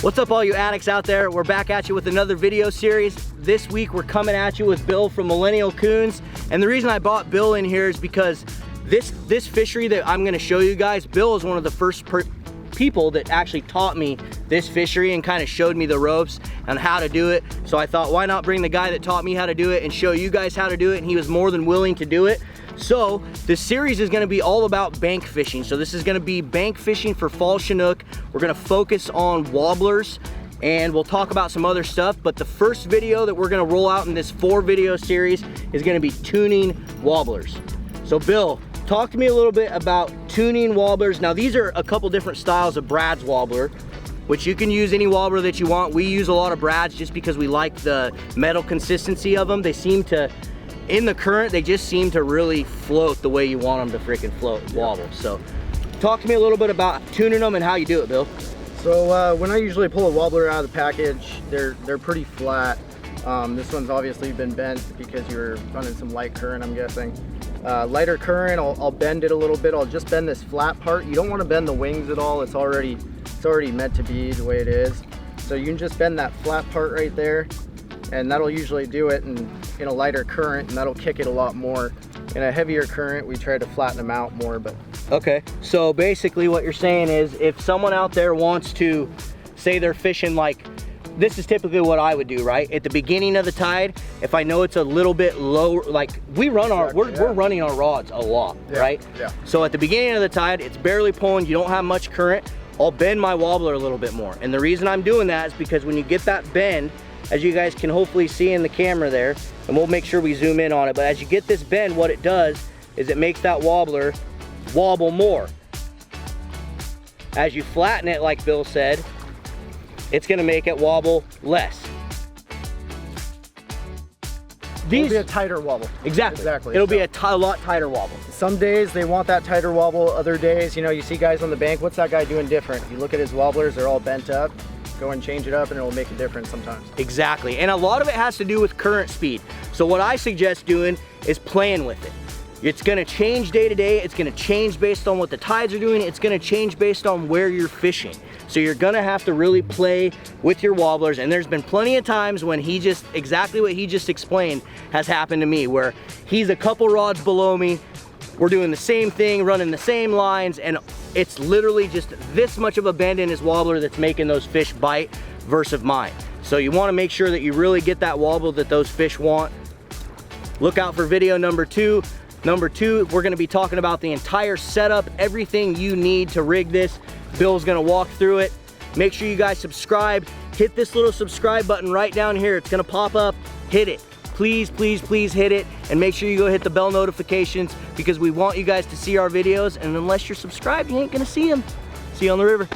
What's up all you addicts out there? We're back at you with another video series. This week we're coming at you with Bill from Millennial Coons. And the reason I brought Bill in here is because this fishery that I'm gonna show you guys, Bill is one of the first people that actually taught me this fishery and kind of showed me the ropes and how to do it. So I thought, why not bring the guy that taught me how to do it and show you guys how to do it, and he was more than willing to do it. So this series is gonna be all about bank fishing. So this is gonna be bank fishing for fall Chinook. We're gonna focus on wobblers and we'll talk about some other stuff, but the first video that we're gonna roll out in this 4-video series is gonna be tuning wobblers. So Bill, talk to me a little bit about tuning wobblers. Now these are a couple different styles of Brad's wobbler, which you can use any wobbler that you want. We use a lot of Brad's just because we like the metal consistency of them. They seem to, in the current, they just seem to really float the way you want them to freaking float, wobble. So talk to me a little bit about tuning them and how you do it, Bill. So when I usually pull a wobbler out of the package, they're pretty flat. This one's obviously been bent because you're running some light current, I'm guessing. Lighter current, I'll bend it a little bit. I'll just bend this flat part. You don't want to bend the wings at all. It's already meant to be the way it is. So you can just bend that flat part right there, and that'll usually do it in a lighter current, and that'll kick it a lot more. In a heavier current, we try to flatten them out more. But okay, so basically what you're saying is, if someone out there wants to, say they're fishing, like, this is typically what I would do, right? At the beginning of the tide, if I know it's a little bit lower, like we run our, we're running our rods a lot, right? Yeah. So at the beginning of the tide, it's barely pulling, you don't have much current, I'll bend my wobbler a little bit more. And the reason I'm doing that is because when you get that bend, as you guys can hopefully see in the camera there, and we'll make sure we zoom in on it, but as you get this bend, what it does is it makes that wobbler wobble more. As you flatten it, like Bill said, it's gonna make it wobble less. It'll be a tighter wobble. Exactly. It'll be a lot tighter wobble. Some days they want that tighter wobble. Other days, you know, you see guys on the bank, what's that guy doing different? You look at his wobblers, they're all bent up. Go and change it up and it'll make a difference sometimes. Exactly, and a lot of it has to do with current speed. So what I suggest doing is playing with it. It's gonna change day to day, it's gonna change based on what the tides are doing, it's gonna change based on where you're fishing. So you're gonna have to really play with your wobblers, and there's been plenty of times when exactly what he just explained has happened to me, where he's a couple rods below me, we're doing the same thing, running the same lines, and it's literally just this much of a bend in his wobbler that's making those fish bite versus mine. So you wanna make sure that you really get that wobble that those fish want. Look out for video number 2. Number 2, we're gonna be talking about the entire setup, everything you need to rig this. Bill's gonna walk through it. Make sure you guys subscribe. Hit this little subscribe button right down here. It's gonna pop up, hit it. Please, please, please hit it, and make sure you go hit the bell notifications, because we want you guys to see our videos, and unless you're subscribed, you ain't gonna see them. See you on the river.